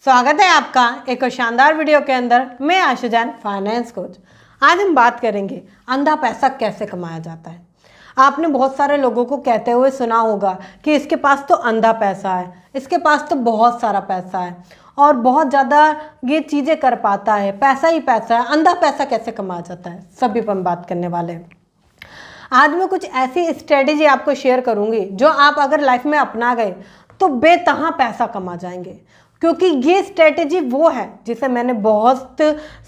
स्वागत है आपका एक और शानदार वीडियो के अंदर। मैं आशा जैन, फाइनेंस कोच। आज हम बात करेंगे अंधा पैसा कैसे कमाया जाता है। आपने बहुत सारे लोगों को कहते हुए सुना होगा कि इसके पास तो अंधा पैसा है, इसके पास तो बहुत सारा पैसा है और बहुत ज़्यादा ये चीज़ें कर पाता है, पैसा ही पैसा है। अंधा पैसा कैसे कमाया जाता है, सभी पर हम बात करने वाले हैं। आज मैं कुछ ऐसी स्ट्रेटेजी आपको शेयर करूंगी जो आप अगर लाइफ में अपना गए तो बेतहा पैसा कमा जाएंगे, क्योंकि ये स्ट्रेटेजी वो है जिसे मैंने बहुत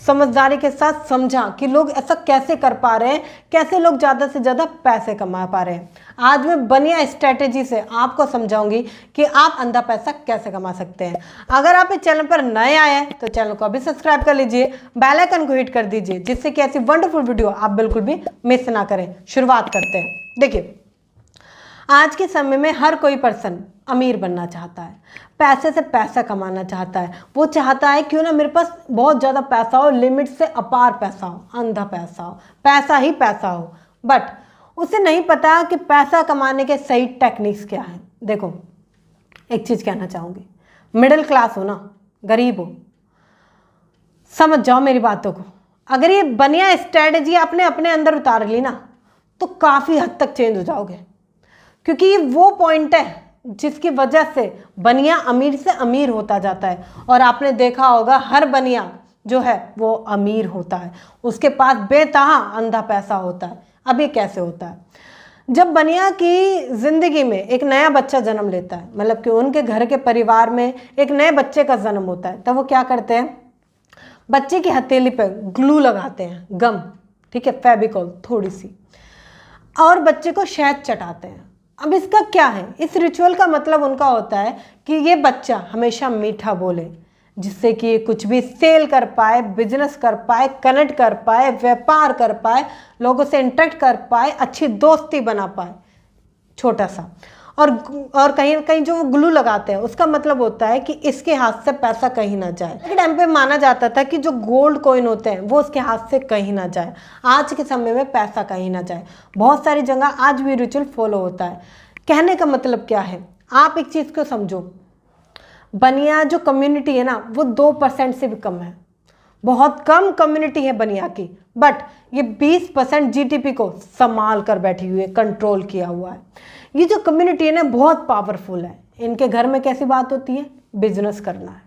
समझदारी के साथ समझा कि लोग ऐसा कैसे कर पा रहे हैं, कैसे लोग ज़्यादा से ज़्यादा पैसे कमा पा रहे हैं। आज मैं बढ़िया स्ट्रेटेजी से आपको समझाऊंगी कि आप अंधा पैसा कैसे कमा सकते हैं। अगर आप इस चैनल पर नए आए हैं तो चैनल को अभी सब्सक्राइब कर लीजिए, बेल आइकन को हिट कर दीजिए, जिससे कि ऐसी वंडरफुल वीडियो आप बिल्कुल भी मिस ना करें। शुरुआत करते हैं। देखिए, आज के समय में हर कोई पर्सन अमीर बनना चाहता है, पैसे से पैसा कमाना चाहता है। वो चाहता है क्यों ना मेरे पास बहुत ज़्यादा पैसा हो, लिमिट से अपार पैसा हो, अंधा पैसा हो, पैसा ही पैसा हो। बट उसे नहीं पता कि पैसा कमाने के सही टेक्निक्स क्या हैं। देखो, एक चीज़ कहना चाहूँगी, मिडिल क्लास हो ना, गरीब हो, समझ जाओ मेरी बातों को। अगर ये बढ़िया स्ट्रेटजी आपने अपने अंदर उतार ली ना तो काफ़ी हद तक चेंज हो जाओगे, क्योंकि ये वो पॉइंट है जिसकी वजह से बनिया अमीर से अमीर होता जाता है। और आपने देखा होगा हर बनिया जो है वो अमीर होता है, उसके पास बेतहा अंधा पैसा होता है। अब ये कैसे होता है? जब बनिया की ज़िंदगी में एक नया बच्चा जन्म लेता है, मतलब कि उनके घर के परिवार में एक नए बच्चे का जन्म होता है, तब वो क्या करते हैं? बच्चे की हथेली पे ग्लू लगाते हैं, गम, ठीक है, फेविकॉल थोड़ी सी, और बच्चे को शहद चटाते हैं। अब इसका क्या है? इस रिचुअल का मतलब उनका होता है कि ये बच्चा हमेशा मीठा बोले, जिससे कि ये कुछ भी सेल कर पाए, बिजनेस कर पाए, कनेक्ट कर पाए, व्यापार कर पाए, लोगों से इंटरेक्ट कर पाए, अच्छी दोस्ती बना पाए, छोटा सा। और कहीं ना कहीं जो वो ग्लू लगाते हैं उसका मतलब होता है कि इसके हाथ से पैसा कहीं ना जाए। एक टाइम पे माना जाता था कि जो गोल्ड कॉइन होते हैं वो उसके हाथ से कहीं ना जाए। आज के समय में पैसा कहीं ना जाए, बहुत सारी जगह आज भी रिचुअल फॉलो होता है। कहने का मतलब क्या है? आप एक चीज़ को समझो, बनिया जो कम्युनिटी है ना वो 2% से भी कम है, बहुत कम कम्युनिटी है बनिया की, बट ये 20% जीडीपी को संभाल कर बैठी हुई है, कंट्रोल किया हुआ है। ये जो कम्युनिटी है ना बहुत पावरफुल है। इनके घर में कैसी बात होती है? बिजनेस करना है,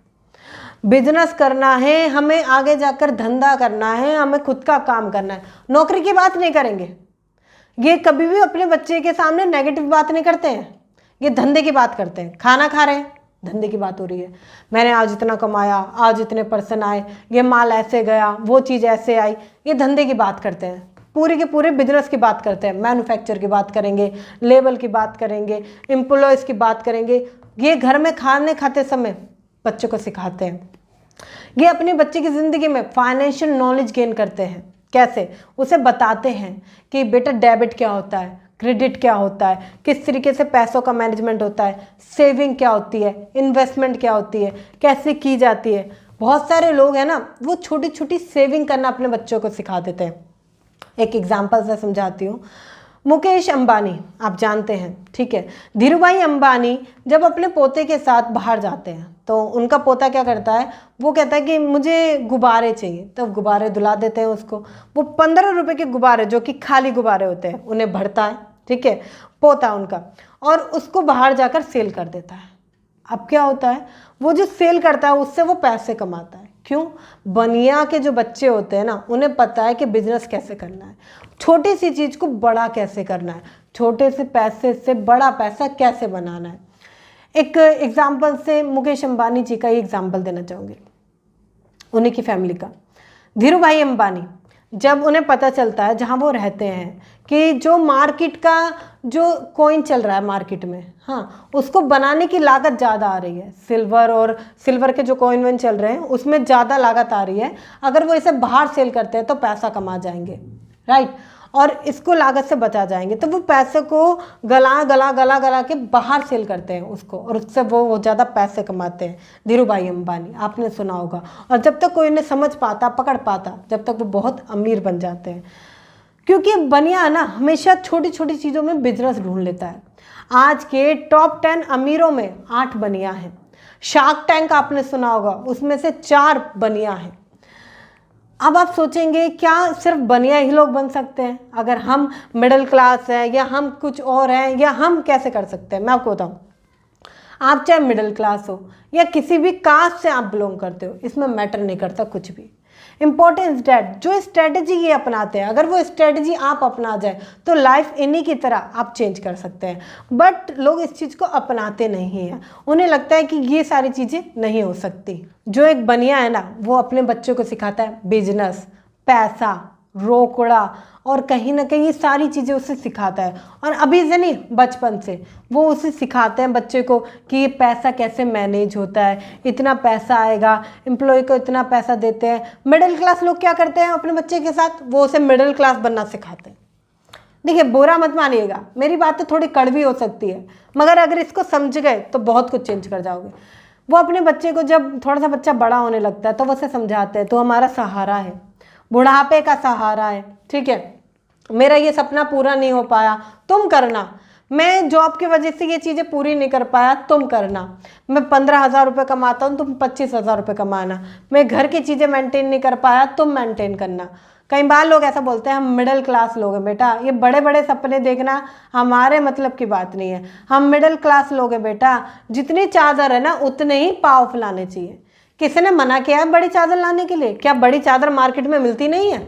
बिजनेस करना है, हमें आगे जाकर धंधा करना है, हमें खुद का काम करना है। नौकरी की बात नहीं करेंगे, ये कभी भी अपने बच्चे के सामने नेगेटिव बात नहीं करते हैं, ये धंधे की बात करते हैं। खाना खा रहे हैं, धंधे की बात हो रही है, मैंने आज इतना कमाया, आज इतने पर्सन आए, ये माल ऐसे गया, वो चीज़ ऐसे आई, ये धंधे की बात करते हैं। पूरे के पूरे बिजनेस की बात करते हैं, मैन्युफैक्चर की बात करेंगे, लेबर की बात करेंगे, एम्प्लॉयज़ की बात करेंगे। ये घर में खाने खाते समय बच्चों को सिखाते हैं। ये अपने बच्चे की ज़िंदगी में फाइनेंशियल नॉलेज गेन करते हैं। कैसे? उसे बताते हैं कि बेटा डेबिट क्या होता है, क्रेडिट क्या होता है, किस तरीके से पैसों का मैनेजमेंट होता है, सेविंग क्या होती है, इन्वेस्टमेंट क्या होती है, कैसे की जाती है। बहुत सारे लोग हैं ना वो छोटी छोटी सेविंग करना अपने बच्चों को सिखा देते हैं। एक एग्जाम्पल से समझाती हूँ। मुकेश अंबानी आप जानते हैं, ठीक है। धीरूभाई अंबानी जब अपने पोते के साथ बाहर जाते हैं तो उनका पोता क्या करता है? वो कहता है कि मुझे गुब्बारे चाहिए, तब गुब्बारे दिला देते हैं उसको। वो 15 रुपए के गुब्बारे जो कि खाली गुब्बारे होते हैं उन्हें भरता है, ठीक है, पोता उनका, और उसको बाहर जाकर सेल कर देता है। अब क्या होता है? वो जो सेल करता है उससे वो पैसे कमाता है। क्यों? बनिया के जो बच्चे होते हैं ना उन्हें पता है कि बिजनेस कैसे करना है, छोटी सी चीज़ को बड़ा कैसे करना है, छोटे से पैसे से बड़ा पैसा कैसे बनाना है। एक एग्जाम्पल से मुकेश अंबानी जी का ही एग्जाम्पल देना चाहूँगी, उन्हीं की फैमिली का। धीरूभाई अंबानी, जब उन्हें पता चलता है जहाँ वो रहते हैं कि जो मार्केट का जो कॉइन चल रहा है मार्केट में, हाँ, उसको बनाने की लागत ज़्यादा आ रही है। सिल्वर के जो कॉइन वन चल रहे हैं उसमें ज़्यादा लागत आ रही है। अगर वो इसे बाहर सेल करते हैं तो पैसा कमा जाएंगे, राइट, और इसको लागत से बचा जाएंगे। तो वो पैसे को गला के बाहर सेल करते हैं उसको, और उससे वो ज़्यादा पैसे कमाते हैं। धीरूभाई अंबानी आपने सुना होगा। और जब तक कोई इन्हें समझ पाता, पकड़ पाता, जब तक वो बहुत अमीर बन जाते हैं। क्योंकि बनिया ना हमेशा छोटी छोटी चीज़ों में बिजनेस ढूंढ लेता है। आज के टॉप 10 अमीरों में 8 बनिया हैं। शार्क टैंक आपने सुना होगा, उसमें से 4 बनिया हैं। अब आप सोचेंगे क्या सिर्फ बनिया ही लोग बन सकते हैं? अगर हम मिडिल क्लास हैं या हम कुछ और हैं, या हम कैसे कर सकते हैं? मैं आपको बताऊं, आप चाहे मिडिल क्लास हो या किसी भी कास्ट से आप बिलोंग करते हो, इसमें मैटर नहीं करता कुछ भी। इंपॉर्टेंस डेट जो स्ट्रेटजी ये अपनाते हैं, अगर वो स्ट्रेटजी आप अपना जाए तो लाइफ इन्हीं की तरह आप चेंज कर सकते हैं। बट लोग इस चीज़ को अपनाते नहीं हैं, उन्हें लगता है कि ये सारी चीज़ें नहीं हो सकती। जो एक बनिया है ना, वो अपने बच्चों को सिखाता है बिजनेस, पैसा, रोकड़ा, और कहीं ना कहीं ये सारी चीज़ें उसे सिखाता है। और अभी से नहीं, बचपन से वो उसे सिखाते हैं बच्चे को कि ये पैसा कैसे मैनेज होता है, इतना पैसा आएगा, एम्प्लॉय को इतना पैसा देते हैं। मिडिल क्लास लोग क्या करते हैं अपने बच्चे के साथ? वो उसे मिडिल क्लास बनना सिखाते हैं। देखिए, बुरा मत मानिएगा, मेरी बातें थोड़ी कड़वी हो सकती है, मगर अगर इसको समझ गए तो बहुत कुछ चेंज कर जाओगे। वो अपने बच्चे को जब थोड़ा सा बच्चा बड़ा होने लगता है तो वो उसे समझाते हैं, तो हमारा सहारा है, बुढ़ापे का सहारा है, ठीक है, मेरा ये सपना पूरा नहीं हो पाया, तुम करना, मैं जॉब की वजह से ये चीज़ें पूरी नहीं कर पाया, तुम करना, मैं 15,000 रुपये कमाता हूँ, तुम 25,000 रुपये कमाना, मैं घर की चीज़ें मेंटेन नहीं कर पाया, तुम मेंटेन करना। कई बार लोग ऐसा बोलते हैं हम मिडिल क्लास लोग हैं। बेटा, ये बड़े बड़े सपने देखना हमारे मतलब की बात नहीं है, हम मिडिल क्लास लोग हैं बेटा। जितनी चादर है ना उतने ही पाँव फैलाने चाहिए। किसी ने मना किया है बड़ी चादर लाने के लिए? क्या बड़ी चादर मार्केट में मिलती नहीं है?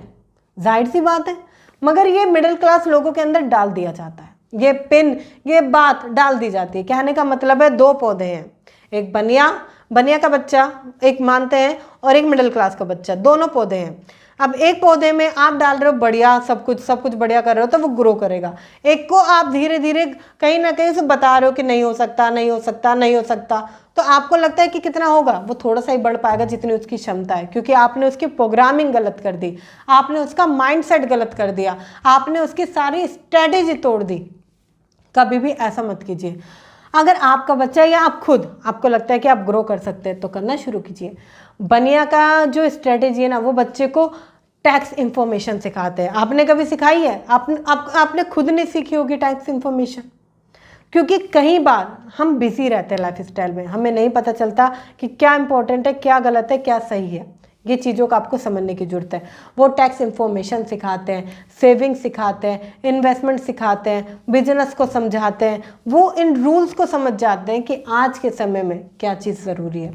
जाहिर सी बात है, मगर ये मिडिल क्लास लोगों के अंदर डाल दिया जाता है, ये पिन, ये बात डाल दी जाती है। कहने का मतलब है 2 पौधे हैं, एक बनिया का बच्चा एक मानते हैं, और एक मिडिल क्लास का बच्चा, दोनों पौधे हैं। अब एक पौधे में आप डाल रहे हो बढ़िया, सब कुछ बढ़िया कर रहे हो तो वो ग्रो करेगा। एक को आप धीरे धीरे कहीं ना कहीं से बता रहे हो कि नहीं हो सकता, नहीं हो सकता, नहीं हो सकता, तो आपको लगता है कि कितना होगा, वो थोड़ा सा ही बढ़ पाएगा जितनी उसकी क्षमता है, क्योंकि आपने उसकी प्रोग्रामिंग गलत कर दी, आपने उसका माइंडसेट गलत कर दिया, आपने उसकी सारी स्ट्रेटेजी तोड़ दी। कभी भी ऐसा मत कीजिए। अगर आपका बच्चा या आप खुद, आपको लगता है कि आप ग्रो कर सकते हैं तो करना शुरू कीजिए। बनिया का जो स्ट्रेटेजी है ना, वो बच्चे को टैक्स इन्फॉर्मेशन सिखाते हैं। आपने कभी सिखाई है? आपने खुद नहीं सीखी होगी टैक्स इन्फॉर्मेशन, क्योंकि कई बार हम बिजी रहते हैं लाइफ स्टाइल में, हमें नहीं पता चलता कि क्या इंपॉर्टेंट है, क्या गलत है, क्या सही है। ये चीज़ों का आपको समझने की ज़रूरत है। वो टैक्स इन्फॉर्मेशन सिखाते हैं, सेविंग सिखाते हैं, इन्वेस्टमेंट सिखाते हैं, बिजनेस को समझाते हैं। वो इन रूल्स को समझ जाते हैं कि आज के समय में क्या चीज़ ज़रूरी है।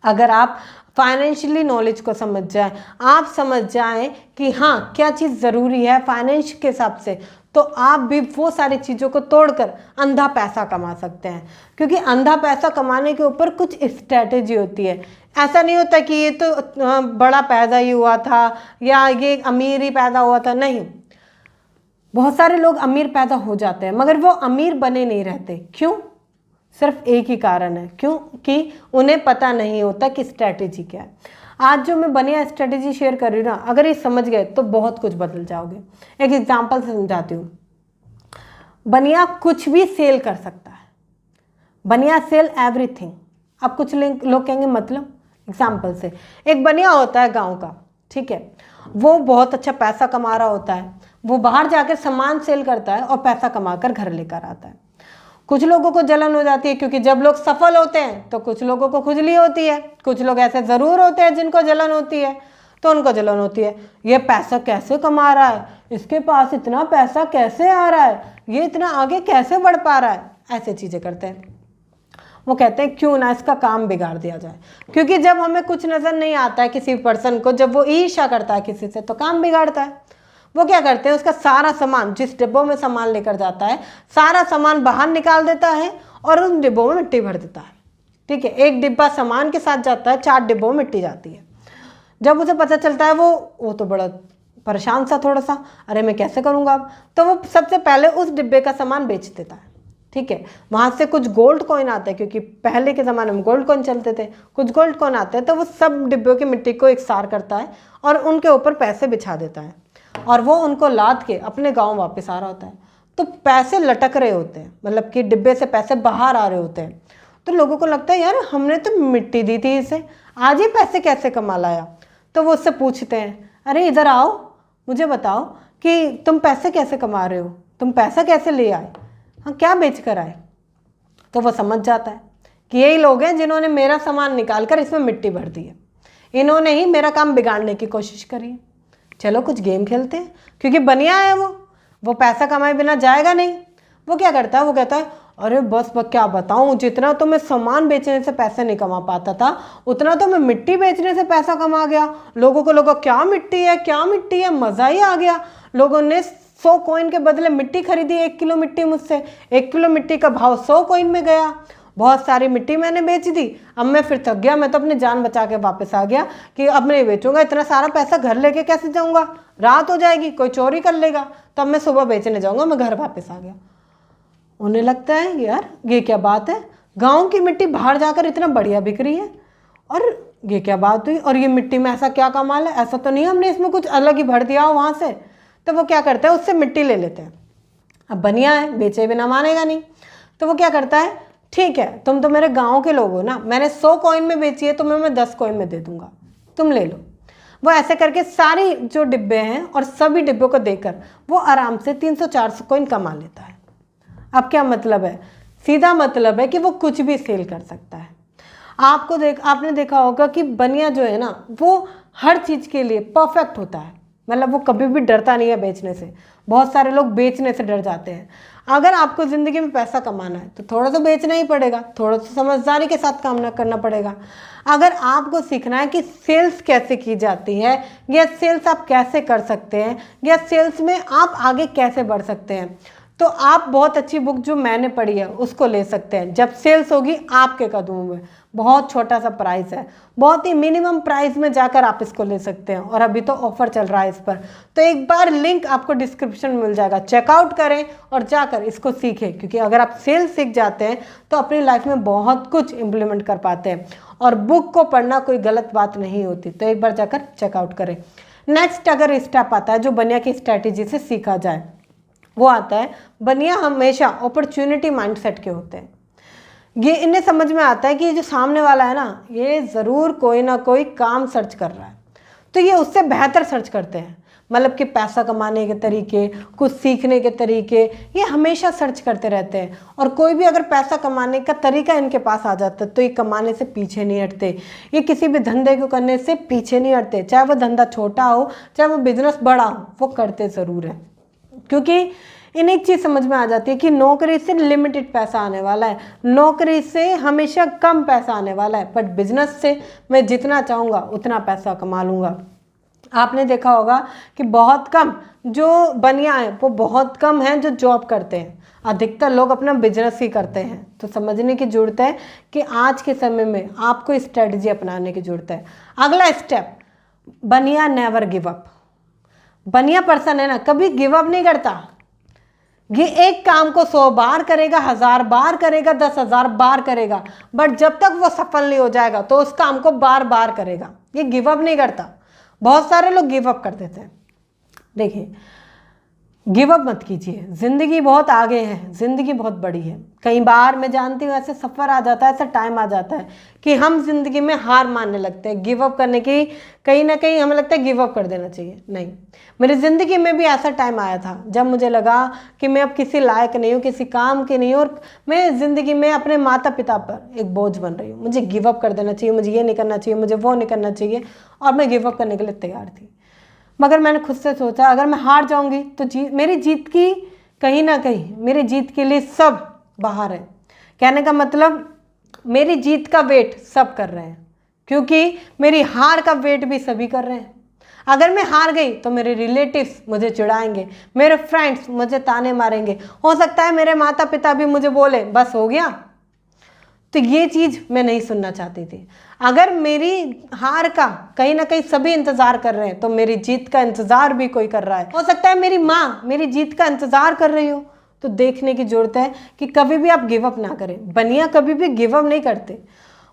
अगर आप फाइनेंशियली नॉलेज को समझ जाएं, आप समझ जाएं कि हाँ क्या चीज़ ज़रूरी है फाइनेंस के हिसाब से, तो आप भी वो सारी चीज़ों को तोड़कर अंधा पैसा कमा सकते हैं। क्योंकि अंधा पैसा कमाने के ऊपर कुछ स्ट्रैटेजी होती है। ऐसा नहीं होता कि ये तो बड़ा पैदा ही हुआ था या ये अमीर ही पैदा हुआ था, नहीं। बहुत सारे लोग अमीर पैदा हो जाते हैं मगर वो अमीर बने नहीं रहते। क्यों? सिर्फ एक ही कारण है, क्योंकि उन्हें पता नहीं होता कि स्ट्रैटेजी क्या है। आज जो मैं बनिया स्ट्रैटेजी शेयर कर रही हूँ ना, अगर ये समझ गए तो बहुत कुछ बदल जाओगे। एक एग्जांपल से समझाती हूँ। बनिया कुछ भी सेल कर सकता है, बनिया सेल एवरीथिंग। अब कुछ लोग कहेंगे मतलब, एग्जाम्पल से एक बनिया होता है गाँव का, ठीक है, वो बहुत अच्छा पैसा कमा रहा होता है, वो बाहर जाकर सामान सेल करता है और पैसा कमाकर घर लेकर आता है। कुछ लोगों को जलन हो जाती है, क्योंकि जब लोग सफल होते हैं तो कुछ लोगों को खुजली होती है। कुछ लोग ऐसे ज़रूर होते हैं जिनको जलन होती है, तो उनको जलन होती है, ये पैसा कैसे कमा रहा है, इसके पास इतना पैसा कैसे आ रहा है, ये इतना आगे कैसे बढ़ पा रहा है, ऐसे चीज़ें करते हैं। वो कहते हैं क्यों ना इसका काम बिगाड़ दिया जाए। क्योंकि जब हमें कुछ नज़र नहीं आता है किसी पर्सन को, जब वो ईर्ष्या करता है किसी से, तो काम बिगाड़ता है। वो क्या करते हैं, उसका सारा सामान, जिस डिब्बों में सामान लेकर जाता है, सारा सामान बाहर निकाल देता है और उन डिब्बों में मिट्टी भर देता है। ठीक है, एक डिब्बा सामान के साथ जाता है, 4 डिब्बों में मिट्टी जाती है। जब उसे पता चलता है वो तो बड़ा परेशान सा थोड़ा सा, अरे मैं कैसे करूँगा अब, तो वो सबसे पहले उस डिब्बे का सामान बेच देता है। ठीक है, वहाँ से कुछ गोल्ड कॉइन आते हैं, क्योंकि पहले के ज़माने में गोल्ड कॉइन चलते थे, कुछ गोल्ड कॉइन आते हैं, तो वो सब डिब्बों की मिट्टी को एकसार करता है और उनके ऊपर पैसे बिछा देता है, और वो उनको लाद के अपने गांव वापस आ रहा होता है। तो पैसे लटक रहे होते हैं, मतलब कि डिब्बे से पैसे बाहर आ रहे होते हैं। तो लोगों को लगता है यार हमने तो मिट्टी दी थी इसे, आज ही पैसे कैसे कमा लाया। तो वो उससे पूछते हैं, अरे इधर आओ, मुझे बताओ कि तुम पैसे कैसे कमा रहे हो, तुम पैसा कैसे ले आए, हाँ क्या बेच कर आए। तो वो समझ जाता है कि यही लोग हैं जिन्होंने मेरा सामान निकाल कर इसमें मिट्टी भर दी है, इन्होंने ही मेरा काम बिगाड़ने की कोशिश करी है। चलो कुछ गेम खेलते हैं, क्योंकि बनिया है वो पैसा कमाए बिना जाएगा नहीं। वो क्या करता है, वो कहता है अरे बस क्या बताऊं, जितना तो मैं सामान बेचने से पैसे नहीं कमा पाता था उतना तो मैं मिट्टी बेचने से पैसा कमा गया। लोगों को लगा क्या मिट्टी है क्या मिट्टी है, मज़ा ही आ गया। लोगों ने 100 कॉइन के बदले मिट्टी खरीदी, 1 किलो मिट्टी मुझसे। 1 किलो मिट्टी का भाव 100 कॉइन में गया। बहुत सारी मिट्टी मैंने बेच दी। अब मैं फिर थक गया, मैं तो अपनी जान बचा के वापस आ गया कि अब मैं नहीं बेचूंगा, इतना सारा पैसा घर लेके कैसे जाऊंगा, रात हो जाएगी, कोई चोरी कर लेगा। तब मैं सुबह बेचने जाऊंगा। मैं घर वापस आ गया। उन्हें लगता है यार ये क्या बात है, गांव की मिट्टी बाहर जाकर इतना बढ़िया बिक रही है, और ये क्या बात हुई, और ये मिट्टी में ऐसा क्या कमाल है, ऐसा तो नहीं हमने इसमें कुछ अलग ही भर दिया हो वहाँ से। तो वो क्या करता है, उससे मिट्टी ले लेते हैं। अब बनिया है, बेचे बिना मानेगा नहीं, तो वो क्या करता है, ठीक है तुम तो मेरे गाँव के लोग हो ना, मैंने 100 कॉइन में बेची है, तुम्हें मैं 10 कॉइन में दे दूंगा, तुम ले लो। वो ऐसे करके सारी जो डिब्बे हैं और सभी डिब्बों को देकर वो आराम से 300-400 कॉइन कमा लेता है। अब क्या मतलब है, सीधा मतलब है कि वो कुछ भी सेल कर सकता है। आपने देखा होगा कि बनिया जो है ना वो हर चीज़ के लिए परफेक्ट होता है, मतलब वो कभी भी डरता नहीं है बेचने से। बहुत सारे लोग बेचने से डर जाते हैं। अगर आपको ज़िंदगी में पैसा कमाना है तो थोड़ा तो बेचना ही पड़ेगा, थोड़ा तो समझदारी के साथ काम करना पड़ेगा। अगर आपको सीखना है कि सेल्स कैसे की जाती है, या सेल्स आप कैसे कर सकते हैं, या सेल्स में आप आगे कैसे बढ़ सकते हैं, तो आप बहुत अच्छी बुक जो मैंने पढ़ी है उसको ले सकते हैं, जब सेल्स होगी आपके कदमों में। बहुत छोटा सा प्राइस है, बहुत ही मिनिमम प्राइस में जाकर आप इसको ले सकते हैं, और अभी तो ऑफर चल रहा है इस पर। तो एक बार लिंक आपको डिस्क्रिप्शन में मिल जाएगा, चेकआउट करें और जाकर इसको सीखें, क्योंकि अगर आप सेल्स सीख जाते हैं तो अपनी लाइफ में बहुत कुछ इम्प्लीमेंट कर पाते हैं, और बुक को पढ़ना कोई गलत बात नहीं होती। तो एक बार जाकर चेकआउट करें। नेक्स्ट अगर स्टेप आता है जो बनिया की स्ट्रैटेजी से सीखा जाए, वो आता है बनिया हमेशा अपॉर्चुनिटी माइंडसेट के होते हैं। ये इन्हें समझ में आता है कि जो सामने वाला है ना, ये ज़रूर कोई ना कोई काम सर्च कर रहा है, तो ये उससे बेहतर सर्च करते हैं। मतलब कि पैसा कमाने के तरीके, कुछ सीखने के तरीके, ये हमेशा सर्च करते रहते हैं। और कोई भी अगर पैसा कमाने का तरीका इनके पास आ जाता है तो ये कमाने से पीछे नहीं हटते। ये किसी भी धंधे को करने से पीछे नहीं हटते, चाहे वो धंधा छोटा हो चाहे वो बिजनेस बड़ा हो, वो करते ज़रूर है। क्योंकि इन्हें एक चीज़ समझ में आ जाती है कि नौकरी से लिमिटेड पैसा आने वाला है, नौकरी से हमेशा कम पैसा आने वाला है, बट बिजनेस से मैं जितना चाहूँगा उतना पैसा कमा लूँगा। आपने देखा होगा कि बहुत कम जो बनिया है वो बहुत कम हैं जो जॉब करते हैं, अधिकतर लोग अपना बिजनेस ही करते हैं। तो समझने की ज़रूरत है कि आज के समय में आपको स्ट्रेटजी अपनाने की ज़रूरत है। अगला स्टेप, बनिया नेवर गिव अप। बनिया पर्सन है ना, कभी गिव अप नहीं करता। ये एक काम को 100 बार करेगा, 1000 बार करेगा, 10,000 बार करेगा, बट जब तक वो सफल नहीं हो जाएगा तो उस काम को बार बार करेगा। ये गिव अप नहीं करता। बहुत सारे लोग गिव अप कर देते हैं। देखिए, गिव अप मत कीजिए, ज़िंदगी बहुत आगे है, ज़िंदगी बहुत बड़ी है। कई बार मैं जानती हूँ ऐसे सफ़र आ जाता है, ऐसा टाइम आ जाता है कि हम ज़िंदगी में हार मानने लगते हैं, गिव अप करने की, कहीं ना कहीं हमें लगता है गिव अप कर देना चाहिए। नहीं, मेरी ज़िंदगी में भी ऐसा टाइम आया था जब मुझे लगा कि मैं अब किसी लायक नहीं हूँ, किसी काम की नहीं हूँ, और मैं ज़िंदगी में अपने माता पिता पर एक बोझ बन रही हूँ। मुझे गिव अप कर देना चाहिए, मुझे ये नहीं करना चाहिए, मुझे वो नहीं करना चाहिए, और मैं गिव अप करने के लिए तैयार थी। मगर मैंने खुद से सोचा अगर मैं हार जाऊंगी तो मेरी जीत की कहीं ना कहीं, मेरी जीत के लिए सब बाहर है। कहने का मतलब मेरी जीत का वेट सब कर रहे हैं, क्योंकि मेरी हार का वेट भी सभी कर रहे हैं। अगर मैं हार गई तो मेरे रिलेटिव्स मुझे चिढ़ाएंगे, मेरे फ्रेंड्स मुझे ताने मारेंगे, हो सकता है मेरे माता पिता भी मुझे बोले बस हो गया। तो ये चीज़ मैं नहीं सुनना चाहती थी। अगर मेरी हार का कहीं ना कहीं सभी इंतज़ार कर रहे हैं तो मेरी जीत का इंतज़ार भी कोई कर रहा है। हो सकता है मेरी माँ मेरी जीत का इंतज़ार कर रही हो। तो देखने की ज़रूरत है कि कभी भी आप गिव अप ना करें। बनिया कभी भी गिव अप नहीं करते।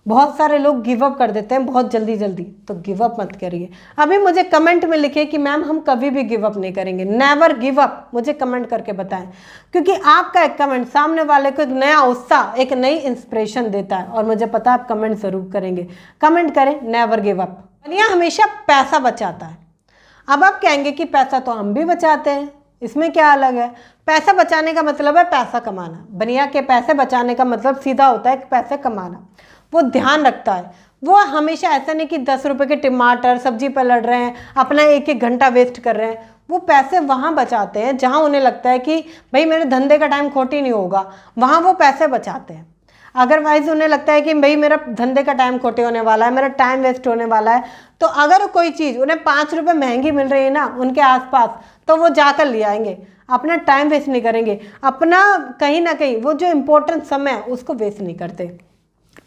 बहुत सारे लोग गिव अप कर देते हैं बहुत जल्दी जल्दी, तो गिव अप मत करिए। अभी मुझे कमेंट में लिखिए कि मैम हम कभी भी गिव अप नहीं करेंगे, नेवर गिव अप। मुझे कमेंट करके बताएं, क्योंकि आपका एक कमेंट सामने वाले को एक नया उत्साह, एक नई इंस्पिरेशन देता है, और मुझे पता है आप कमेंट ज़रूर करेंगे। कमेंट करें नेवर गिव अप। बनिया हमेशा पैसा बचाता है। अब आप कहेंगे कि पैसा तो हम भी बचाते हैं, इसमें क्या अलग है? पैसा बचाने का मतलब है पैसा कमाना। बनिया के पैसे बचाने का मतलब सीधा होता है कि पैसे कमाना। वो ध्यान रखता है, वो हमेशा ऐसा नहीं कि 10 रुपए के टमाटर सब्जी पर लड़ रहे हैं, अपना 1-1 घंटा वेस्ट कर रहे हैं। वो पैसे वहाँ बचाते हैं जहाँ उन्हें लगता है कि भाई मेरे धंधे का टाइम खोटी नहीं होगा, वहाँ वो पैसे बचाते हैं। अदरवाइज उन्हें लगता है कि भाई मेरा धंधे का टाइम खोटे होने वाला है, मेरा टाइम वेस्ट होने वाला है, तो अगर कोई चीज़ उन्हें 5 रुपये महंगी मिल रही है ना उनके आसपास, तो वो जाकर ले आएंगे, अपना टाइम वेस्ट नहीं करेंगे, अपना कहीं ना कहीं वो जो इम्पोर्टेंट समय है उसको वेस्ट नहीं करते।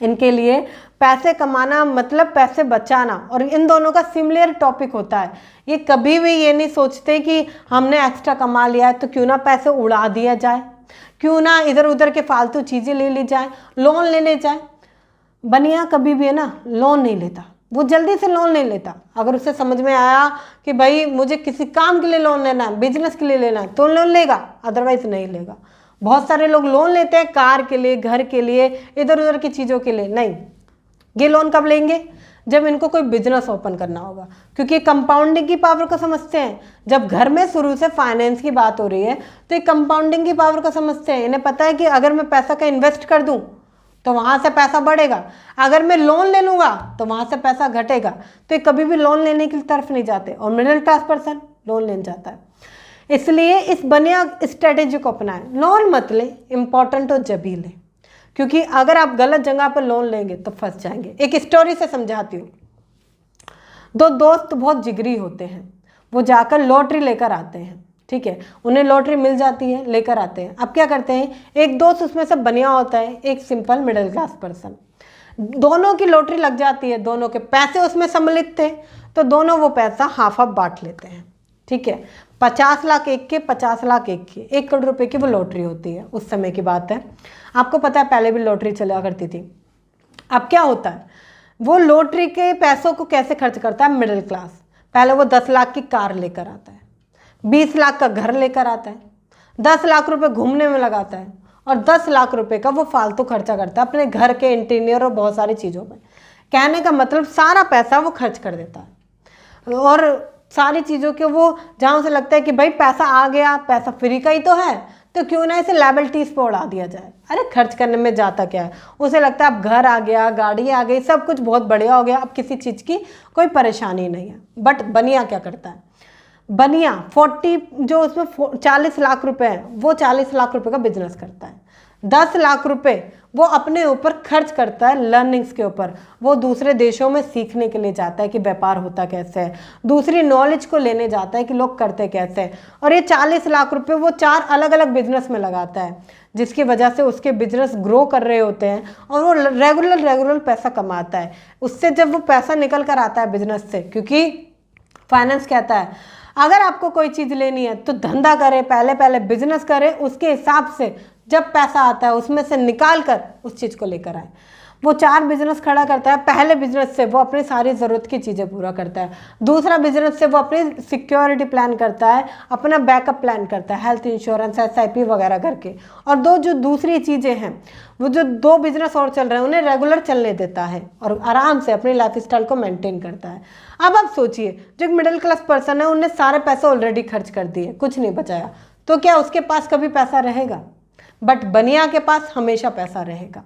इनके लिए पैसे कमाना मतलब पैसे बचाना, और इन दोनों का सिमिलर टॉपिक होता है। ये कभी भी ये नहीं सोचते कि हमने एक्स्ट्रा कमा लिया है तो क्यों ना पैसे उड़ा दिया जाए, क्यों ना इधर उधर के फालतू चीज़ें ले ली जाए, लोन ले ले जाए। बनिया कभी भी है ना लोन नहीं लेता, वो जल्दी से लोन नहीं लेता। अगर उसे समझ में आया कि भाई मुझे किसी काम के लिए लोन लेना है, बिजनेस के लिए लेना है, तो लोन लेगा, अदरवाइज नहीं लेगा। बहुत सारे लोग लोन लेते हैं कार के लिए, घर के लिए, इधर उधर की चीज़ों के लिए। नहीं, ये लोन कब लेंगे? जब इनको कोई बिजनेस ओपन करना होगा, क्योंकि कंपाउंडिंग की पावर को समझते हैं। जब घर में शुरू से फाइनेंस की बात हो रही है तो ये कंपाउंडिंग की पावर को समझते हैं। इन्हें पता है कि अगर मैं पैसा का इन्वेस्ट कर दूं तो वहाँ से पैसा बढ़ेगा, अगर मैं लोन ले लूँगा तो वहाँ से पैसा घटेगा। तो ये कभी भी लोन लेने की तरफ नहीं जाते, और मिडिल क्लास पर्सन लोन लेने जाता है। इसलिए इस बनिया स्ट्रेटेजी को अपनाएं। लोन मत लें, इम्पॉर्टेंट हो जब ही लें, क्योंकि अगर आप गलत जगह पर लोन लेंगे तो फंस जाएंगे। एक स्टोरी से समझाती हूँ। 2 दोस्त बहुत जिगरी होते हैं, वो जाकर लॉटरी लेकर आते हैं। ठीक है, उन्हें लॉटरी मिल जाती है, लेकर आते हैं। अब क्या करते हैं, एक दोस्त उसमें से बनिया होता है, एक सिंपल मिडिल क्लास पर्सन। दोनों की लॉटरी लग जाती है, दोनों के पैसे उसमें सम्मिलित थे, तो दोनों वो पैसा हाफ हाफ बांट लेते हैं। ठीक है, 50 लाख एक के, 50 लाख एक के, 1 करोड़ रुपए की वो लॉटरी होती है। उस समय की बात है, आपको पता है पहले भी लॉटरी चला करती थी। अब क्या होता है, वो लॉटरी के पैसों को कैसे खर्च करता है मिडिल क्लास? पहले वो 10 लाख की कार लेकर आता है, 20 लाख का घर लेकर आता है, 10 लाख रुपए घूमने में लगाता है, और 10 लाख रुपए का वो फालतू खर्चा करता है अपने घर के इंटीरियर और बहुत सारी चीज़ों में। कहने का मतलब सारा पैसा वो खर्च कर देता है, और सारी चीज़ों के वो जहाँ उसे लगता है कि भाई पैसा आ गया, पैसा फ्री का ही तो है, तो क्यों ना इसे लायबिलिटीज़ पे उड़ा दिया जाए। अरे खर्च करने में जाता क्या है, उसे लगता है अब घर आ गया, गाड़ी आ गई, सब कुछ बहुत बढ़िया हो गया, अब किसी चीज़ की कोई परेशानी नहीं है। बट बनिया क्या करता है, बनिया 40 जो उसमें 40 लाख रुपए है, वो 40 लाख रुपए का बिजनेस करता है। 10 लाख रुपए वो अपने ऊपर खर्च करता है लर्निंग्स के ऊपर। वो दूसरे देशों में सीखने के लिए जाता है कि व्यापार होता कैसे है, दूसरी नॉलेज को लेने जाता है कि लोग करते कैसे हैं। और ये 40 लाख रुपए वो 4 अलग अलग बिजनेस में लगाता है, जिसकी वजह से उसके बिजनेस ग्रो कर रहे होते हैं और वो रेगुलर पैसा कमाता है। उससे जब वो पैसा निकल कर आता है बिजनेस से, क्योंकि फाइनेंस कहता है अगर आपको कोई चीज़ लेनी है तो धंधा करें, पहले बिजनेस करें, उसके हिसाब से जब पैसा आता है उसमें से निकाल कर उस चीज़ को लेकर आए। वो 4 बिजनेस खड़ा करता है। पहले बिजनेस से वो अपनी सारी ज़रूरत की चीज़ें पूरा करता है, दूसरा बिजनेस से वो अपनी सिक्योरिटी प्लान करता है, अपना बैकअप प्लान करता है, हेल्थ इंश्योरेंस, SIP वगैरह करके। और जो दूसरी चीज़ें हैं, वो जो 2 बिजनेस और चल रहे हैं उन्हें रेगुलर चलने देता है और आराम से अपनी लाइफस्टाइल को मेंटेन करता है। अब आप सोचिए, जो मिडिल क्लास पर्सन है उन्हें सारे पैसे ऑलरेडी खर्च कर दिए, कुछ नहीं बचाया, तो क्या उसके पास कभी पैसा रहेगा? बट बनिया के पास हमेशा पैसा रहेगा।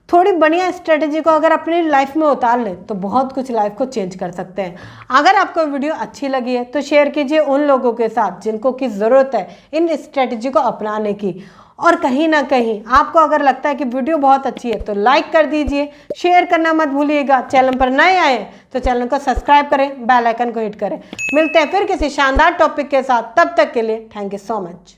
थोड़ी बढ़िया स्ट्रेटेजी को अगर अपनी लाइफ में उतार ले तो बहुत कुछ लाइफ को चेंज कर सकते हैं। अगर आपको वीडियो अच्छी लगी है तो शेयर कीजिए उन लोगों के साथ जिनको की ज़रूरत है इन स्ट्रेटेजी को अपनाने की। और कहीं ना कहीं आपको अगर लगता है कि वीडियो बहुत अच्छी है तो लाइक कर दीजिए, शेयर करना मत भूलिएगा। चैनल पर नए आए तो चैनल को सब्सक्राइब करें, बेल आइकन को हिट करें। मिलते हैं फिर किसी शानदार टॉपिक के साथ, तब तक के लिए थैंक यू सो मच।